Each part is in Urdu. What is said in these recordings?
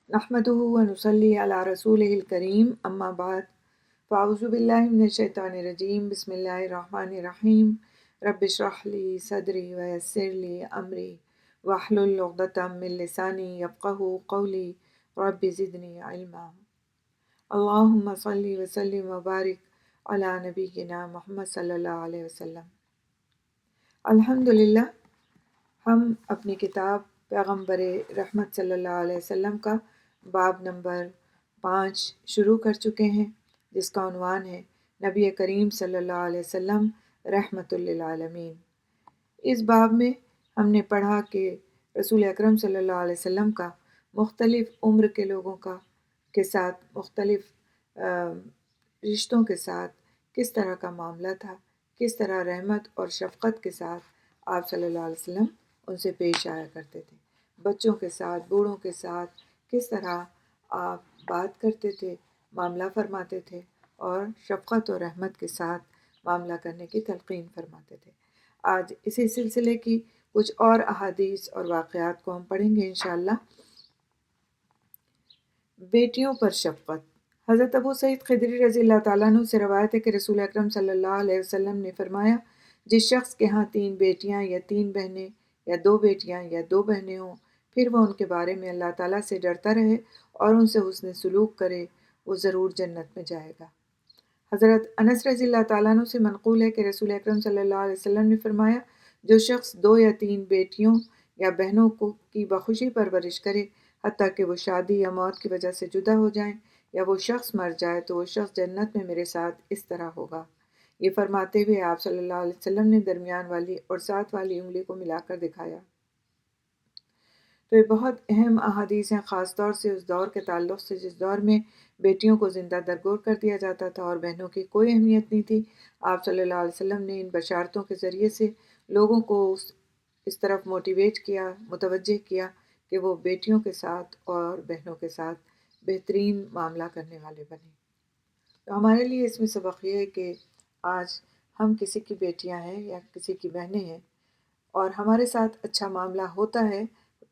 نحمده ونصلي على رسوله الكريم اما بعد فاعوذ بالله من الشیطان الرجیم بسم اللہ الرحمن الرحیم رب اشرح لي صدری ويسر لي امری واحلل عقدۃ من لسانی یفقهوا قولی رب زدنی علما اللہم صلی وسلم وبارک علی نبینا محمد صلی اللہ علیہ وسلم۔ الحمدللہ ہم اپنی کتاب پیغمبر رحمت صلی اللہ علیہ وسلم کا باب نمبر 5 شروع کر چکے ہیں، جس کا عنوان ہے نبی کریم صلی اللہ علیہ وسلم رحمت للعالمین۔ اس باب میں ہم نے پڑھا کہ رسول اکرم صلی اللہ علیہ وسلم کا مختلف عمر کے لوگوں کے ساتھ مختلف رشتوں کے ساتھ کس طرح کا معاملہ تھا، کس طرح رحمت اور شفقت کے ساتھ آپ صلی اللہ علیہ وسلم ان سے پیش آیا کرتے تھے۔ بچوں کے ساتھ، بوڑھوں کے ساتھ کس طرح آپ بات کرتے تھے، معاملہ فرماتے تھے اور شفقت اور رحمت کے ساتھ معاملہ کرنے کی تلقین فرماتے تھے۔ آج اسی سلسلے کی کچھ اور احادیث اور واقعات کو ہم پڑھیں گے انشاءاللہ۔ بیٹیوں پر شفقت۔ حضرت ابو سعید خدری رضی اللہ تعالیٰ عنہ سے روایت ہے کہ رسول اکرم صلی اللہ علیہ وسلم نے فرمایا، جس شخص کے ہاں 3 بیٹیاں یا 3 بہنیں یا 2 بیٹیاں یا 2 بہنیں ہوں، پھر وہ ان کے بارے میں اللہ تعالیٰ سے ڈرتا رہے اور ان سے حسن سلوک کرے، وہ ضرور جنت میں جائے گا۔ حضرت انس رضی اللہ تعالیٰ عنہ سے منقول ہے کہ رسول اکرم صلی اللہ علیہ وسلم نے فرمایا، جو شخص 2 یا 3 بیٹیوں یا بہنوں کی بخوشی پرورش کرے، حتیٰ کہ وہ شادی یا موت کی وجہ سے جدا ہو جائیں یا وہ شخص مر جائے، تو وہ شخص جنت میں میرے ساتھ اس طرح ہوگا۔ یہ فرماتے ہوئے آپ صلی اللہ علیہ وسلم نے درمیان والی اور ساتھ والی انگلی کو ملا کر دکھایا۔ تو یہ بہت اہم احادیث ہیں، خاص طور سے اس دور کے تعلق سے جس دور میں بیٹیوں کو زندہ درگور کر دیا جاتا تھا اور بہنوں کی کوئی اہمیت نہیں تھی۔ آپ صلی اللہ علیہ وسلم نے ان بشارتوں کے ذریعے سے لوگوں کو اس طرف موٹیویٹ کیا، متوجہ کیا کہ وہ بیٹیوں کے ساتھ اور بہنوں کے ساتھ بہترین معاملہ کرنے والے بنے۔ تو ہمارے لیے اس میں سبق یہ ہے کہ آج ہم کسی کی بیٹیاں ہیں یا کسی کی بہنیں ہیں اور ہمارے ساتھ اچھا معاملہ ہوتا ہے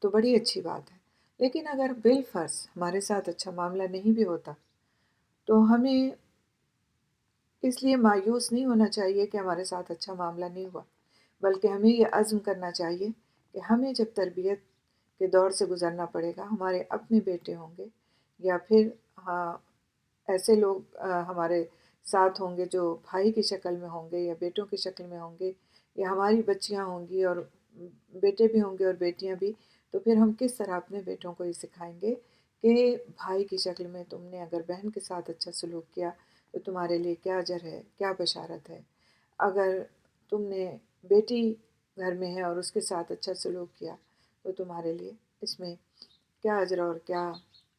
تو بڑی اچھی بات ہے، لیکن اگر بالفرض ہمارے ساتھ اچھا معاملہ نہیں بھی ہوتا تو ہمیں اس لیے مایوس نہیں ہونا چاہیے کہ ہمارے ساتھ اچھا معاملہ نہیں ہوا، بلکہ ہمیں یہ عزم کرنا چاہیے کہ ہمیں جب تربیت کے دور سے گزرنا پڑے گا، ہمارے اپنے بیٹے ہوں گے یا پھر ایسے لوگ ہمارے ساتھ ہوں گے جو بھائی کی شکل میں ہوں گے یا بیٹوں کی شکل میں ہوں گے، یا ہماری بچیاں ہوں گی اور بیٹے بھی ہوں گے اور بیٹیاں بھی، تو پھر ہم کس طرح اپنے بیٹوں کو یہ سکھائیں گے کہ بھائی کی شکل میں تم نے اگر بہن کے ساتھ اچھا سلوک کیا تو تمہارے لیے کیا اجر ہے، کیا بشارت ہے، اگر تم نے بیٹی گھر میں ہے اور اس کے ساتھ اچھا سلوک کیا تو تمہارے لیے اس میں کیا اجر اور کیا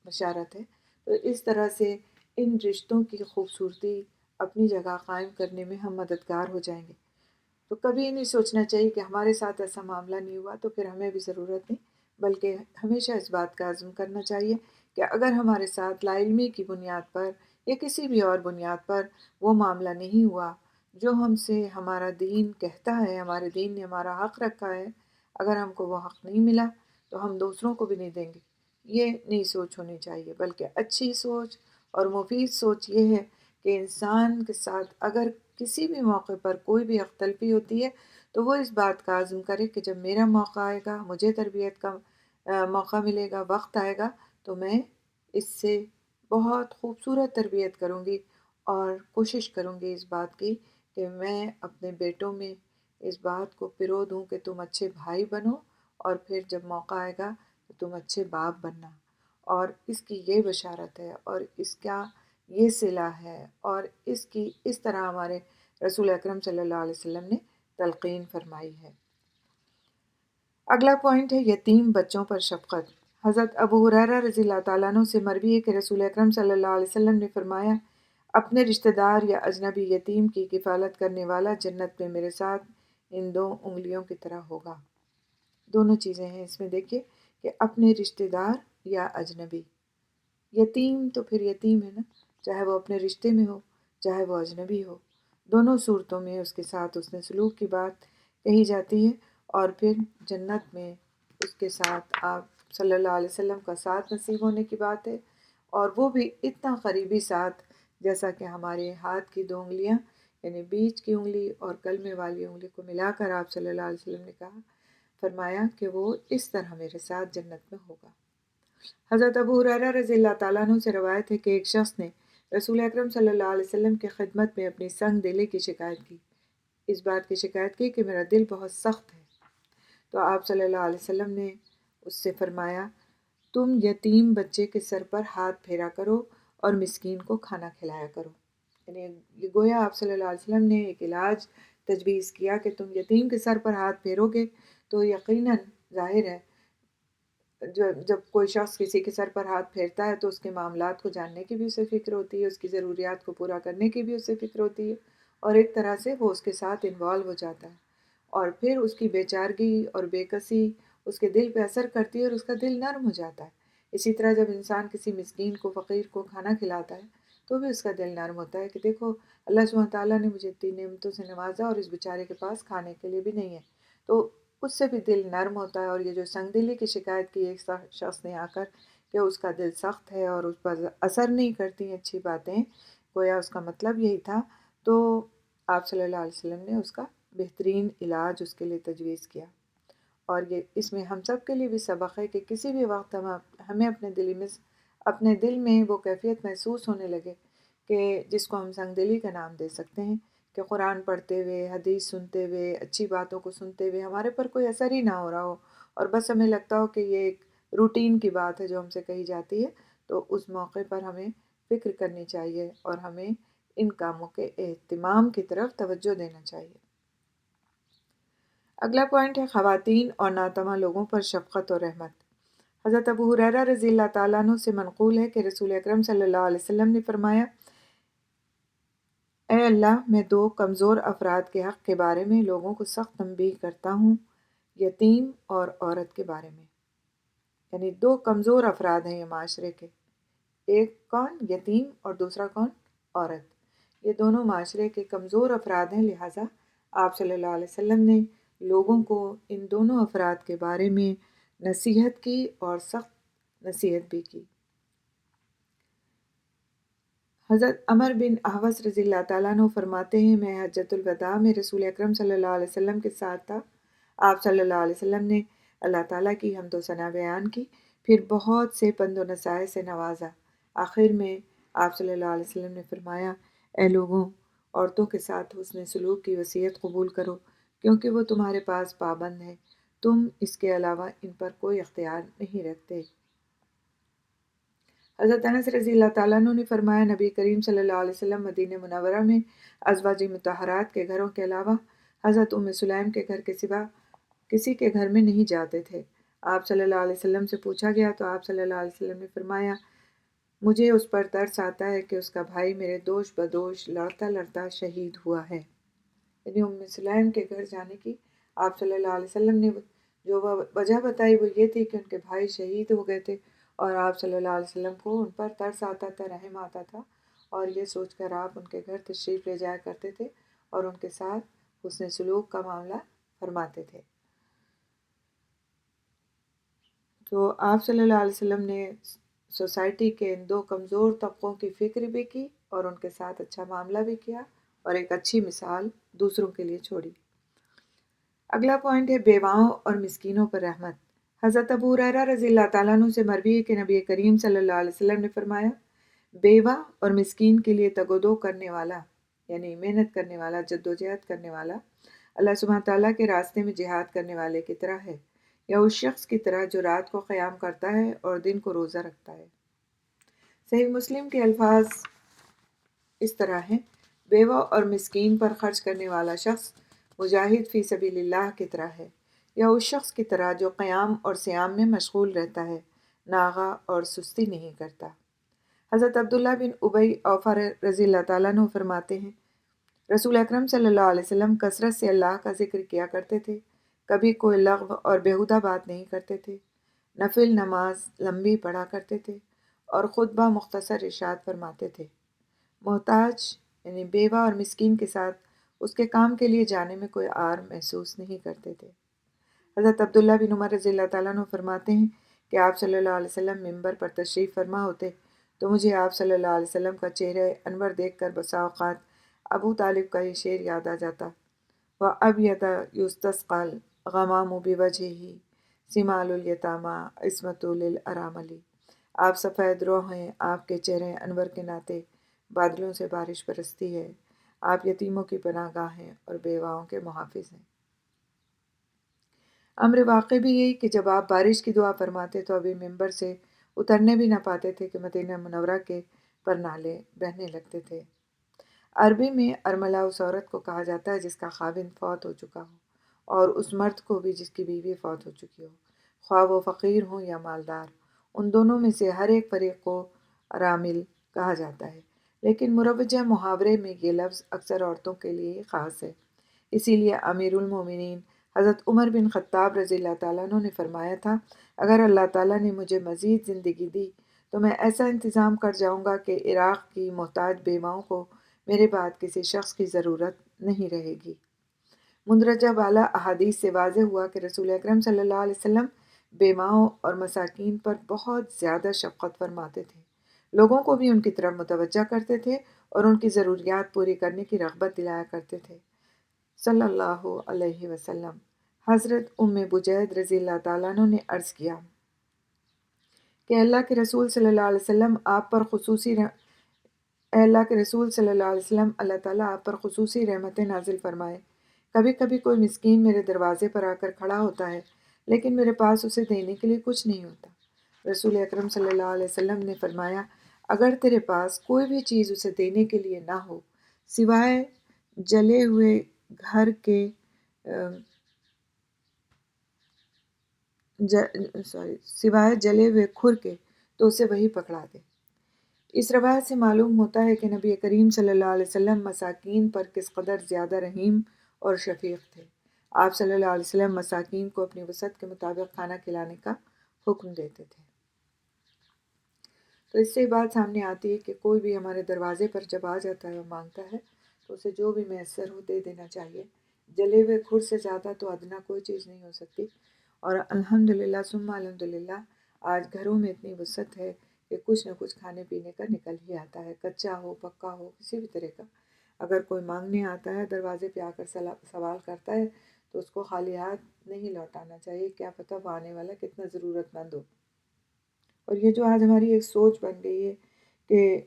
بشارت ہے۔ تو اس طرح سے ان رشتوں کی خوبصورتی اپنی جگہ قائم کرنے میں ہم مددگار ہو جائیں گے۔ تو کبھی نہیں سوچنا چاہیے کہ ہمارے ساتھ ایسا معاملہ نہیں ہوا تو پھر ہمیں بھی ضرورت نہیں، بلکہ ہمیشہ اس بات کا عزم کرنا چاہیے کہ اگر ہمارے ساتھ لا علمی کی بنیاد پر یا کسی بھی اور بنیاد پر وہ معاملہ نہیں ہوا جو ہم سے ہمارا دین کہتا ہے، ہمارے دین نے ہمارا حق رکھا ہے، اگر ہم کو وہ حق نہیں ملا تو ہم دوسروں کو بھی نہیں دیں گے، یہ نہیں سوچ ہونی چاہیے، بلکہ اچھی سوچ اور مفید سوچ یہ ہے کہ انسان کے ساتھ اگر کسی بھی موقع پر کوئی بھی اختلفی ہوتی ہے تو وہ اس بات کا عزم کرے کہ جب میرا موقع آئے گا، مجھے تربیت کا موقع ملے گا، وقت آئے گا، تو میں اس سے بہت خوبصورت تربیت کروں گی اور کوشش کروں گی اس بات کی کہ میں اپنے بیٹوں میں اس بات کو پرو دوں کہ تم اچھے بھائی بنو اور پھر جب موقع آئے گا تو تم اچھے باپ بننا، اور اس کی یہ بشارت ہے اور اس کا یہ صلہ ہے اور اس کی اس طرح ہمارے رسول اکرم صلی اللہ علیہ وسلم نے تلقین فرمائی ہے۔ اگلا پوائنٹ ہے یتیم بچوں پر شفقت۔ حضرت ابو ہریرہ رضی اللہ تعالیٰ عنہ سے مروی ہے کہ رسول اکرم صلی اللہ علیہ وسلم نے فرمایا، اپنے رشتہ دار یا اجنبی یتیم کی کفالت کرنے والا جنت میں میرے ساتھ ان 2 انگلیوں کی طرح ہوگا۔ دونوں چیزیں ہیں اس میں، دیکھیے کہ اپنے رشتہ دار یا اجنبی، یتیم تو پھر یتیم ہے نا، چاہے وہ اپنے رشتے میں ہو چاہے وہ اجنبی ہو، دونوں صورتوں میں اس کے ساتھ حسن سلوک کی بات کہی جاتی ہے، اور پھر جنت میں اس کے ساتھ آپ صلی اللہ علیہ وسلم کا ساتھ نصیب ہونے کی بات ہے، اور وہ بھی اتنا قریبی ساتھ جیسا کہ ہمارے ہاتھ کی 2 انگلیاں، یعنی بیچ کی انگلی اور کلمے والی انگلی کو ملا کر آپ صلی اللہ علیہ وسلم نے کہا، فرمایا کہ وہ اس طرح میرے ساتھ جنت میں ہوگا۔ حضرت ابو ہریرہ رضی اللہ تعالیٰ عنہ سے روایت ہے کہ ایک شخص نے رسول اکرم صلی اللہ علیہ وسلم کی خدمت میں اپنی سنگ دلی کی شکایت کی، اس بات کی شکایت کی کہ میرا دل بہت سخت ہے۔ تو آپ صلی اللہ علیہ وسلم نے اس سے فرمایا، تم یتیم بچے کے سر پر ہاتھ پھیرا کرو اور مسکین کو کھانا کھلایا کرو۔ یعنی یہ گویا آپ صلی اللہ علیہ وسلم نے ایک علاج تجویز کیا کہ تم یتیم کے سر پر ہاتھ پھیرو گے تو یقیناً ظاہر ہے جب کوئی شخص کسی کے سر پر ہاتھ پھیرتا ہے تو اس کے معاملات کو جاننے کی بھی اسے فکر ہوتی ہے، اس کی ضروریات کو پورا کرنے کی بھی اسے فکر ہوتی ہے، اور ایک طرح سے وہ اس کے ساتھ انوالو ہو جاتا ہے، اور پھر اس کی بے چارگی اور بے کسی اس کے دل پہ اثر کرتی ہے اور اس کا دل نرم ہو جاتا ہے۔ اسی طرح جب انسان کسی مسکین کو، فقیر کو کھانا کھلاتا ہے تو بھی اس کا دل نرم ہوتا ہے کہ دیکھو اللہ سبحانہ تعالیٰ نے مجھے اتنی نعمتوں سے نوازا اور اس بیچارے کے پاس کھانے کے لیے بھی نہیں ہے، تو اس سے بھی دل نرم ہوتا ہے۔ اور یہ جو سنگ دلی کی شکایت کی ایک شخص نے آ کر کہ اس کا دل سخت ہے اور اس پر اثر نہیں کرتی اچھی باتیں، گویا اس کا مطلب یہی تھا، تو آپ صلی اللہ علیہ وسلم نے اس کا بہترین علاج اس کے لیے تجویز کیا۔ اور یہ اس میں ہم سب کے لیے بھی سبق ہے کہ کسی بھی وقت ہمیں اپنے دل میں وہ کیفیت محسوس ہونے لگے کہ جس کو ہم سنگ دلی کا نام دے سکتے ہیں، کہ قرآن پڑھتے ہوئے، حدیث سنتے ہوئے، اچھی باتوں کو سنتے ہوئے ہمارے پر کوئی اثر ہی نہ ہو رہا ہو، اور بس ہمیں لگتا ہو کہ یہ ایک روٹین کی بات ہے جو ہم سے کہی جاتی ہے، تو اس موقع پر ہمیں فکر کرنی چاہیے اور ہمیں ان کاموں کے اہتمام کی طرف توجہ دینا چاہیے۔ اگلا پوائنٹ ہے خواتین اور ناتواں لوگوں پر شفقت اور رحمت۔ حضرت ابو ہریرہ رضی اللہ تعالیٰ عنہ سے منقول ہے کہ رسول اکرم صلی اللہ علیہ وسلم نے فرمایا، اے اللہ، میں 2 کمزور افراد کے حق کے بارے میں لوگوں کو سخت تنبیہ کرتا ہوں، یتیم اور عورت کے بارے میں۔ یعنی 2 کمزور افراد ہیں یہ معاشرے کے، ایک کون؟ یتیم، اور دوسرا کون؟ عورت۔ یہ دونوں معاشرے کے کمزور افراد ہیں، لہٰذا آپ صلی اللہ علیہ وسلم نے لوگوں کو ان دونوں افراد کے بارے میں نصیحت کی اور سخت نصیحت بھی کی۔ حضرت عمر بن احوص رضی اللہ تعالیٰ عنہ فرماتے ہیں، میں حجۃ الوداع میں رسول اکرم صلی اللہ علیہ وسلم کے ساتھ تھا۔ آپ صلی اللہ علیہ وسلم نے اللہ تعالیٰ کی حمد و ثنا بیان کی، پھر بہت سے پند و نصائح سے نوازا۔ آخر میں آپ صلی اللہ علیہ وسلم نے فرمایا، اے لوگوں، عورتوں کے ساتھ حسن سلوک کی وصیت قبول کرو، کیونکہ وہ تمہارے پاس پابند ہیں، تم اس کے علاوہ ان پر کوئی اختیار نہیں رکھتے۔ حضرت انس رضی اللہ تعالیٰ عنہ نے فرمایا، نبی کریم صلی اللہ علیہ وسلم مدینہ منورہ میں ازواج مطہرات کے گھروں کے علاوہ حضرت ام سلیم کے گھر کے سوا کسی کے گھر میں نہیں جاتے تھے۔ آپ صلی اللہ علیہ وسلم سے پوچھا گیا تو آپ صلی اللہ علیہ وسلم نے فرمایا، مجھے اس پر ترس آتا ہے کہ اس کا بھائی میرے دوش بدوش لڑتا لڑتا شہید ہوا ہے۔ یعنی ام سلیم کے گھر جانے کی آپ صلی اللہ علیہ وسلم نے جو وجہ بتائی وہ یہ تھی کہ ان کے بھائی شہید ہو گئے تھے، اور آپ صلی اللہ علیہ وسلم کو ان پر ترس آتا تھا، رحم آتا تھا، اور یہ سوچ کر آپ ان کے گھر تشریف لے جایا کرتے تھے اور ان کے ساتھ حسن سلوک کا معاملہ فرماتے تھے۔ تو آپ صلی اللہ علیہ وسلم نے سوسائٹی کے ان 2 کمزور طبقوں کی فکر بھی کی اور ان کے ساتھ اچھا معاملہ بھی کیا اور ایک اچھی مثال دوسروں کے لیے چھوڑی۔ اگلا پوائنٹ ہے بیواؤں اور مسکینوں پر رحمت۔ حضرت ابو ہریرہ رضی اللہ تعالیٰ عنہ سے مروی ہے کہ نبی کریم صلی اللہ علیہ وسلم نے فرمایا، بیوہ اور مسکین کے لیے تگ و دو کرنے والا، یعنی محنت کرنے والا، جدوجہد کرنے والا، اللہ سبحانہ تعالیٰ کے راستے میں جہاد کرنے والے کی طرح ہے، یا اس شخص کی طرح جو رات کو قیام کرتا ہے اور دن کو روزہ رکھتا ہے۔ صحیح مسلم کے الفاظ اس طرح ہیں، بیوہ اور مسکین پر خرچ کرنے والا شخص مجاہد فی سبیل اللہ کی طرح ہے، یا اس شخص کی طرح جو قیام اور صیام میں مشغول رہتا ہے، ناغہ اور سستی نہیں کرتا۔ حضرت عبداللہ بن ابی اوفا رضی اللہ تعالیٰ عنہ فرماتے ہیں، رسول اکرم صلی اللہ علیہ وسلم کثرت سے اللہ کا ذکر کیا کرتے تھے، کبھی کوئی لغو اور بیہودہ بات نہیں کرتے تھے، نفل نماز لمبی پڑھا کرتے تھے اور خطبہ مختصر ارشاد فرماتے تھے۔ محتاج یعنی بیوہ اور مسکین کے ساتھ اس کے کام کے لیے جانے میں کوئی عار محسوس نہیں کرتے تھے۔ حضرت عبداللہ بن عمر رضی اللہ تعالیٰ عنہ فرماتے ہیں کہ آپ صلی اللہ علیہ وسلم ممبر پر تشریف فرما ہوتے تو مجھے آپ صلی اللہ علیہ وسلم کا چہرہ انور دیکھ کر بسا اوقات ابو طالب کا یہ شعر یاد آ جاتا، وَأَبْيَضَ يُسْتَسْقَى الْغَمَامُ بِوَجْهِهِ سِمَالُ الْيَتَامَى عِصْمَةٌ لِلْأَرَامِلِ۔ آپ سفید رو ہیں، آپ کے چہرے انور کے ناطے بادلوں سے بارش برستی ہے، آپ یتیموں کی پناہ گاہ ہیں اور بیواؤں کے محافظ ہیں۔ امر واقع بھی یہی کہ جب آپ بارش کی دعا فرماتے تو ابھی ممبر سے اترنے بھی نہ پاتے تھے کہ مدینہ منورہ کے پر نالے بہنے لگتے تھے۔ عربی میں ارملہ اس عورت کو کہا جاتا ہے جس کا خاوند فوت ہو چکا ہو، اور اس مرد کو بھی جس کی بیوی فوت ہو چکی ہو، خواہ وہ فقیر ہوں یا مالدار، ان دونوں میں سے ہر ایک فریق کو ارامل کہا جاتا ہے، لیکن مروجہ محاورے میں یہ لفظ اکثر عورتوں کے لیے ہی خاص ہے۔ اسی لیے امیر المومنین حضرت عمر بن خطاب رضی اللہ تعالیٰ عنہ نے فرمایا تھا، اگر اللہ تعالیٰ نے مجھے مزید زندگی دی تو میں ایسا انتظام کر جاؤں گا کہ عراق کی محتاج بیواؤں کو میرے بعد کسی شخص کی ضرورت نہیں رہے گی۔ مندرجہ بالا احادیث سے واضح ہوا کہ رسول اکرم صلی اللہ علیہ وسلم بیواؤں اور مساکین پر بہت زیادہ شفقت فرماتے تھے، لوگوں کو بھی ان کی طرف متوجہ کرتے تھے اور ان کی ضروریات پوری کرنے کی رغبت دلایا کرتے تھے صلی اللہ علیہ وسلم۔ حضرت ام بجید رضی اللہ تعالیٰ عنہ نے عرض کیا کہ اللہ کے رسول صلی اللہ علیہ وسلم آپ پر خصوصی اے اللہ کے رسول صلی اللہ علیہ وسلم، اللہ تعالیٰ آپ پر خصوصی رحمتیں نازل فرمائے۔ کبھی کبھی کوئی مسکین میرے دروازے پر آ کر کھڑا ہوتا ہے لیکن میرے پاس اسے دینے کے لیے کچھ نہیں ہوتا۔ رسول اکرم صلی اللہ علیہ وسلم نے فرمایا، اگر تیرے پاس کوئی بھی چیز اسے دینے کے لیے نہ ہو سوائے جلے ہوئے گھر کے سوائے جلے ہوئے کھر کے تو اسے وہی پکڑا دے۔ اس روایت سے معلوم ہوتا ہے کہ نبی کریم صلی اللہ علیہ وسلم مساکین پر کس قدر زیادہ رحیم اور شفیق تھے۔ آپ صلی اللہ علیہ وسلم مساکین کو اپنی وسعت کے مطابق کھانا کھلانے کا حکم دیتے تھے۔ تو اس سے بات سامنے آتی ہے کہ کوئی بھی ہمارے دروازے پر جب آ جاتا ہے اور مانگتا ہے تو اسے جو بھی میسر ہو دے دینا چاہیے۔ جلے ہوئے کھر سے زیادہ تو ادنا کوئی چیز نہیں ہو سکتی، اور الحمدللہ ثم الحمدللہ آج گھروں میں اتنی وسعت ہے کہ کچھ نہ کچھ کھانے پینے کا نکل ہی آتا ہے، کچا ہو پکا ہو کسی بھی طرح کا۔ اگر کوئی مانگنے آتا ہے دروازے پہ آ کر سوال کرتا ہے تو اس کو خالی ہاتھ نہیں لوٹانا چاہیے، کیا پتہ وہ آنے والا کتنا ضرورت مند ہو۔ اور یہ جو آج ہماری ایک سوچ بن گئی ہے کہ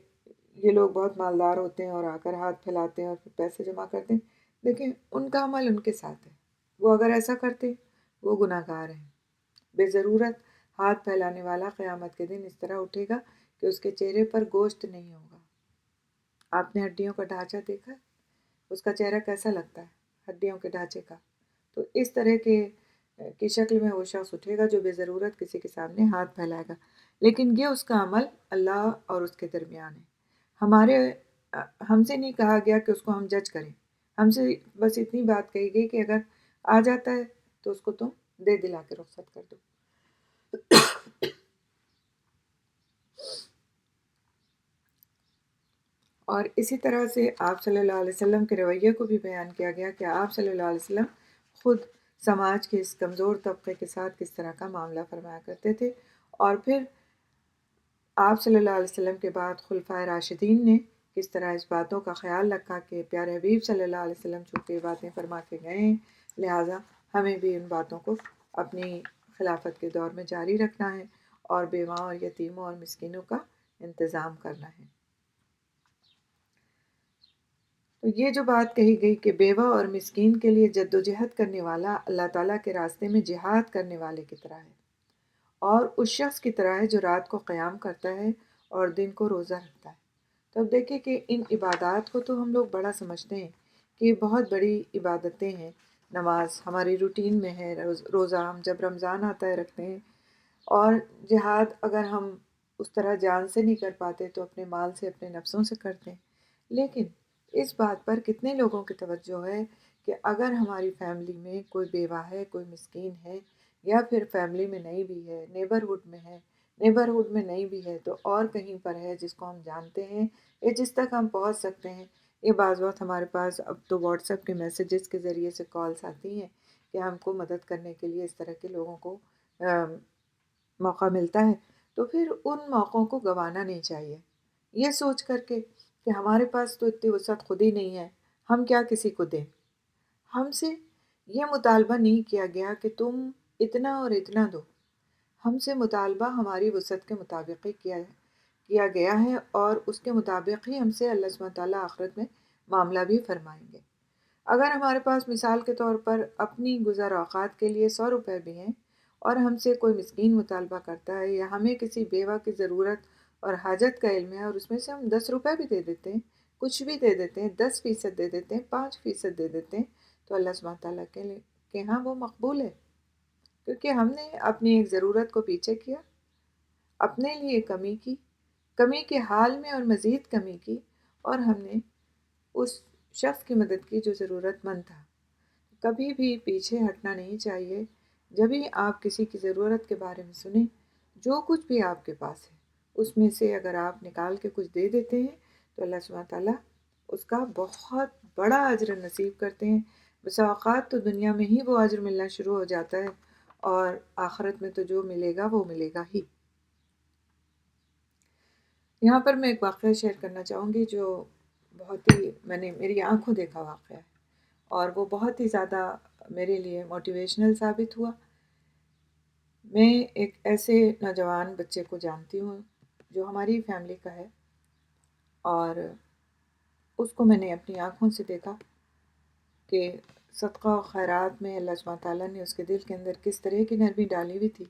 یہ لوگ بہت مالدار ہوتے ہیں اور آ کر ہاتھ پھیلاتے ہیں اور پھر پیسے جمع کرتے ہیں، لیکن ان کا عمل ان کے ساتھ ہے، وہ اگر ایسا کرتے وہ گناہ گار ہیں۔ بے ضرورت ہاتھ پھیلانے والا قیامت کے دن اس طرح اٹھے گا کہ اس کے چہرے پر گوشت نہیں ہوگا۔ آپ نے ہڈیوں کا ڈھانچہ دیکھا؟ اس کا چہرہ کیسا لگتا ہے ہڈیوں کے ڈھانچے کا؟ تو اس طرح کی شکل میں وہ شخص اٹھے گا جو بے ضرورت کسی کے سامنے ہاتھ پھیلائے گا، لیکن یہ اس کا عمل اللہ اور اس کے درمیان ہے۔ ہم سے نہیں کہا گیا کہ اس کو ہم جج کریں، ہم سے بس اتنی بات کہی گئی کہ اگر آ جاتا ہے تو اس کو تم دے دلا کے رخصت کر دو۔ اور اسی طرح سے آپ صلی اللہ علیہ وسلم کے رویے کو بھی بیان کیا گیا کہ آپ صلی اللہ علیہ وسلم خود سماج کے اس کمزور طبقے کے ساتھ کس طرح کا معاملہ فرمایا کرتے تھے، اور پھر آپ صلی اللہ علیہ وسلم کے بعد خلفائے راشدین نے کس طرح اس باتوں کا خیال رکھا کہ پیارے حبیب صلی اللہ علیہ وسلم چونکہ باتیں فرما کے گئے ہیں، لہٰذا ہمیں بھی ان باتوں کو اپنی خلافت کے دور میں جاری رکھنا ہے اور بیواؤں اور یتیموں اور مسکینوں کا انتظام کرنا ہے۔ تو یہ جو بات کہی گئی کہ بیوہ اور مسکین کے لیے جد و جہد کرنے والا اللہ تعالیٰ کے راستے میں جہاد کرنے والے کی طرح ہے، اور اس شخص کی طرح ہے جو رات کو قیام کرتا ہے اور دن کو روزہ رکھتا ہے۔ تو اب دیکھیں کہ ان عبادات کو تو ہم لوگ بڑا سمجھتے ہیں کہ یہ بہت بڑی عبادتیں ہیں، نماز ہماری روٹین میں ہے، روزہ ہم جب رمضان آتا ہے رکھتے ہیں، اور جہاد اگر ہم اس طرح جان سے نہیں کر پاتے تو اپنے مال سے اپنے نفسوں سے کرتے ہیں۔ لیکن اس بات پر کتنے لوگوں کی توجہ ہے کہ اگر ہماری فیملی میں کوئی بیوہ ہے، کوئی مسکین ہے، یا پھر فیملی میں نہیں بھی ہے، نیبرہڈ میں ہے، نیبرہڈ میں نہیں بھی ہے تو اور کہیں پر ہے جس کو ہم جانتے ہیں یا جس تک ہم پہنچ سکتے ہیں۔ یہ بعض وقت ہمارے پاس اب تو واٹس ایپ کے میسیجز کے ذریعے سے کالز آتی ہیں کہ ہم کو مدد کرنے کے لیے اس طرح کے لوگوں کو موقع ملتا ہے تو پھر ان موقعوں کو گنوانا نہیں چاہیے، یہ سوچ کر کے کہ ہمارے پاس تو اتنی وسعت خود ہی نہیں ہے، ہم کیا کسی کو دیں۔ ہم سے یہ مطالبہ نہیں کیا گیا کہ تم اتنا اور اتنا دو، ہم سے مطالبہ ہماری وسعت کے مطابق ہی کیا گیا ہے، اور اس کے مطابق ہی ہم سے اللہ سبحانہ تعالیٰ آخرت میں معاملہ بھی فرمائیں گے۔ اگر ہمارے پاس مثال کے طور پر اپنی گزر اوقات کے لیے 100 روپے بھی ہیں اور ہم سے کوئی مسکین مطالبہ کرتا ہے، یا ہمیں کسی بیوہ کی ضرورت اور حاجت کا علم ہے اور اس میں سے ہم 10 روپے بھی دے دیتے ہیں، کچھ بھی دے دیتے ہیں، 10% دے دیتے ہیں، 5% دے دیتے ہیں، تو اللہ سبحانہ تعالیٰ کے ہاں وہ مقبول ہے، کیونکہ ہم نے اپنی ایک ضرورت کو پیچھے کیا، اپنے لیے کمی کے حال میں اور مزید کمی کی، اور ہم نے اس شخص کی مدد کی جو ضرورت مند تھا۔ کبھی بھی پیچھے ہٹنا نہیں چاہیے۔ جب ہی آپ کسی کی ضرورت کے بارے میں سنیں، جو کچھ بھی آپ کے پاس ہے اس میں سے اگر آپ نکال کے کچھ دے دیتے ہیں تو اللہ سبحانہ تعالیٰ اس کا بہت بڑا اجر نصیب کرتے ہیں۔ بس اوقات تو دنیا میں ہی وہ اجر ملنا شروع ہو جاتا ہے، اور آخرت میں تو جو ملے گا وہ ملے گا ہی۔ یہاں پر میں ایک واقعہ شیئر کرنا چاہوں گی جو بہت ہی میں نے میری آنکھوں دیکھا واقعہ ہے، اور وہ بہت ہی زیادہ میرے لیے موٹیویشنل ثابت ہوا۔ میں ایک ایسے نوجوان بچے کو جانتی ہوں جو ہماری فیملی کا ہے، اور اس کو میں نے اپنی آنکھوں سے دیکھا کہ صدقہ و خیرات میں اللہ سبحانہ تعالیٰ نے اس کے دل کے اندر کس طرح کی نرمی ڈالی ہوئی تھی،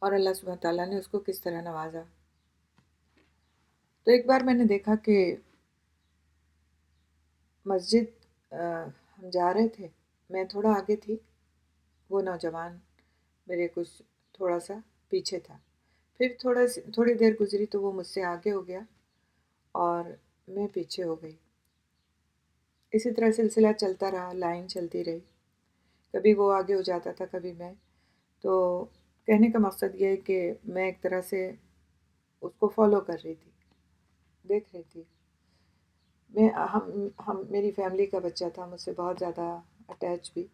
اور اللہ سبحانہ تعالیٰ نے اس کو کس طرح نوازا۔ تو ایک بار میں نے دیکھا کہ مسجد ہم جا رہے تھے، میں تھوڑا آگے تھی، وہ نوجوان میرے کچھ تھوڑا سا پیچھے تھا، پھر تھوڑی دیر گزری تو وہ مجھ سے آگے ہو گیا اور میں پیچھے ہو گئی۔ اسی طرح سلسلہ چلتا رہا، لائن چلتی رہی، کبھی وہ آگے ہو جاتا تھا کبھی میں۔ تو کہنے کا مقصد یہ ہے کہ میں ایک طرح سے اس کو فالو کر رہی تھی، دیکھ رہی تھی۔ میری فیملی کا بچہ تھا، مجھ سے بہت زیادہ اٹیچ بھی،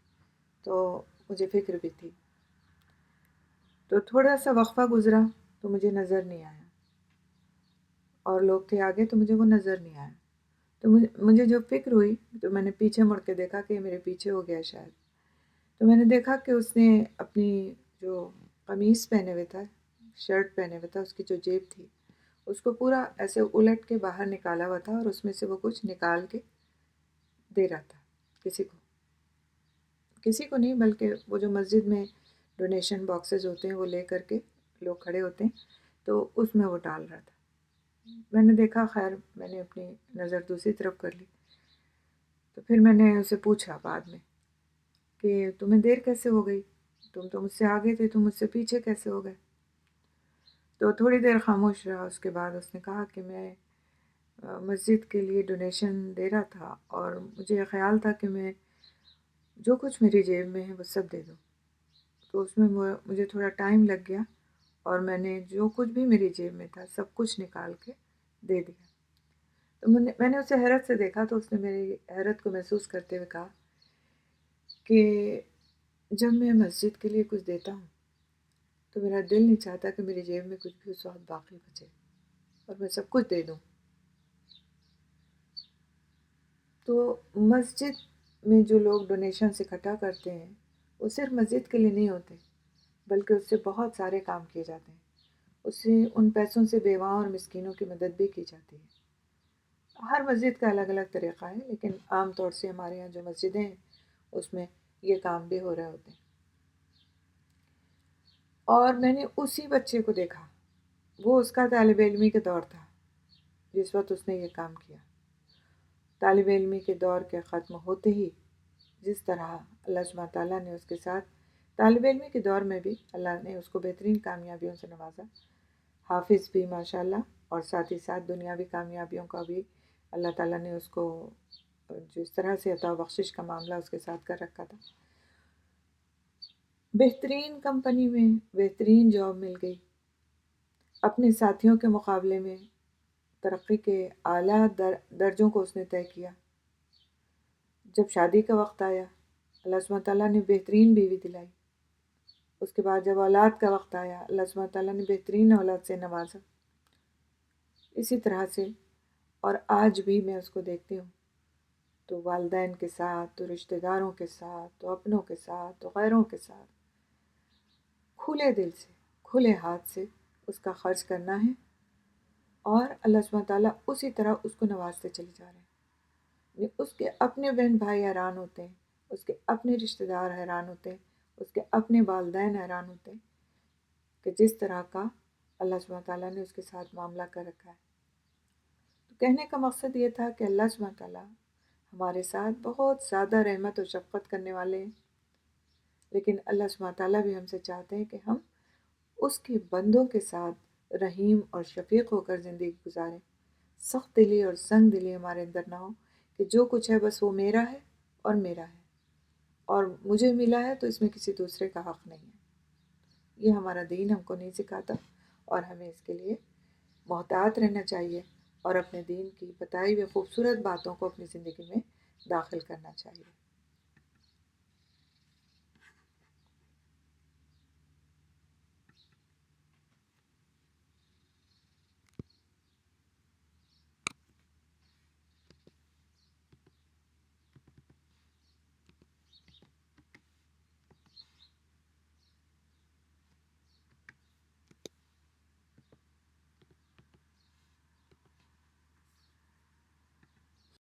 تو مجھے فکر بھی تھی۔ تو تھوڑا سا وقفہ گزرا تو مجھے نظر نہیں آیا، اور لوگ تھے آگے تو مجھے وہ نظر نہیں آیا۔ تو مجھے جو فکر ہوئی تو میں نے پیچھے مڑ کے دیکھا کہ میرے پیچھے ہو گیا شاید۔ تو میں نے دیکھا کہ اس نے اپنی جو قمیص پہنے ہوئے تھا، شرٹ پہنے ہوئے تھا، اس کی جو جیب تھی اس کو پورا ایسے الٹ کے باہر نکالا ہوا تھا، اور اس میں سے وہ کچھ نکال کے دے رہا تھا کسی کو نہیں، بلکہ وہ جو مسجد میں ڈونیشن باکسز ہوتے ہیں وہ لے کر کے لوگ کھڑے ہوتے ہیں تو اس میں وہ ڈال رہا تھا۔ میں نے دیکھا، خیر میں نے اپنی نظر دوسری طرف کر لی، تو پھر میں نے اسے پوچھا بعد میں کہ تمہیں دیر کیسے ہو گئی، تم تو مجھ سے آگے تھے، تم مجھ سے پیچھے کیسے ہو گئے؟ تو تھوڑی دیر خاموش رہا، اس کے بعد اس نے کہا کہ میں مسجد کے لیے ڈونیشن دے رہا تھا، اور مجھے یہ خیال تھا کہ میں جو کچھ میری جیب میں ہے وہ سب دے دوں، تو اس میں مجھے تھوڑا ٹائم لگ گیا، اور میں نے جو کچھ بھی میری جیب میں تھا سب کچھ نکال کے دے دیا۔ تو میں نے اسے حیرت سے دیکھا، تو اس نے میری حیرت کو محسوس کرتے ہوئے کہا کہ جب میں مسجد کے لیے کچھ دیتا ہوں تو میرا دل نہیں چاہتا کہ میری جیب میں کچھ بھی اس وقت باقی بچے اور میں سب کچھ دے دوں۔ تو مسجد میں جو لوگ ڈونیشنز اکٹھا کرتے ہیں وہ صرف مسجد کے لیے نہیں ہوتے، بلکہ اس سے بہت سارے کام کیے جاتے ہیں، اس سے ان پیسوں سے بیواؤں اور مسکینوں کی مدد بھی کی جاتی ہے۔ ہر مسجد کا الگ الگ طریقہ ہے، لیکن عام طور سے ہمارے یہاں جو مسجدیں ہیں اس میں یہ کام بھی ہو رہے ہوتے ہیں۔ اور میں نے اسی بچے کو دیکھا، وہ اس کا طالب علمی کے دور تھا جس وقت اس نے یہ کام کیا۔ طالب علمی کے دور کے ختم ہوتے ہی جس طرح اللہ سبحانہ تعالیٰ نے اس کے ساتھ طالب علمی کے دور میں بھی اللہ نے اس کو بہترین کامیابیوں سے نوازا، حافظ بھی ماشاءاللہ، اور ساتھ ہی ساتھ دنیاوی کامیابیوں کا بھی اللہ تعالیٰ نے اس کو جس طرح سے عطا و بخشش کا معاملہ اس کے ساتھ کر رکھا تھا۔ بہترین کمپنی میں بہترین جاب مل گئی، اپنے ساتھیوں کے مقابلے میں ترقی کے اعلیٰ درجوں کو اس نے طے کیا۔ جب شادی کا وقت آیا، اللہ سبحانہ تعالیٰ نے بہترین بیوی دلائی، اس کے بعد جب اولاد کا وقت آیا، اللہ سبحانہ تعالیٰ نے بہترین اولاد سے نوازا. اسی طرح سے اور آج بھی میں اس کو دیکھتی ہوں تو والدین کے ساتھ، تو رشتہ داروں کے ساتھ، تو اپنوں کے ساتھ، تو غیروں کے ساتھ کھلے دل سے، کھلے ہاتھ سے اس کا خرچ کرنا ہے، اور اللہ سبحانہ تعالیٰ اسی طرح اس کو نوازتے چلے جا رہے ہیں. اس کے اپنے بہن بھائی حیران ہوتے ہیں، اس کے اپنے رشتہ دار حیران ہوتے ہیں، اس کے اپنے والدین حیران ہوتے ہیں کہ جس طرح کا اللہ سبحانہ تعالیٰ نے اس کے ساتھ معاملہ کر رکھا ہے. تو کہنے کا مقصد یہ تھا کہ اللہ سبحانہ تعالیٰ ہمارے ساتھ بہت زیادہ رحمت و شفقت کرنے والے ہیں، لیکن اللہ سبحانہ تعالیٰ بھی ہم سے چاہتے ہیں کہ ہم اس کے بندوں کے ساتھ رحیم اور شفیق ہو کر زندگی گزاریں. سخت دلی اور سنگ دلی ہمارے اندر نہ ہو کہ جو کچھ ہے بس وہ میرا ہے اور میرا ہے، اور مجھے ملا ہے تو اس میں کسی دوسرے کا حق نہیں ہے. یہ ہمارا دین ہم کو نہیں سکھاتا، اور ہمیں اس کے لیے محتاط رہنا چاہیے اور اپنے دین کی بتائی ہوئی خوبصورت باتوں کو اپنی زندگی میں داخل کرنا چاہیے.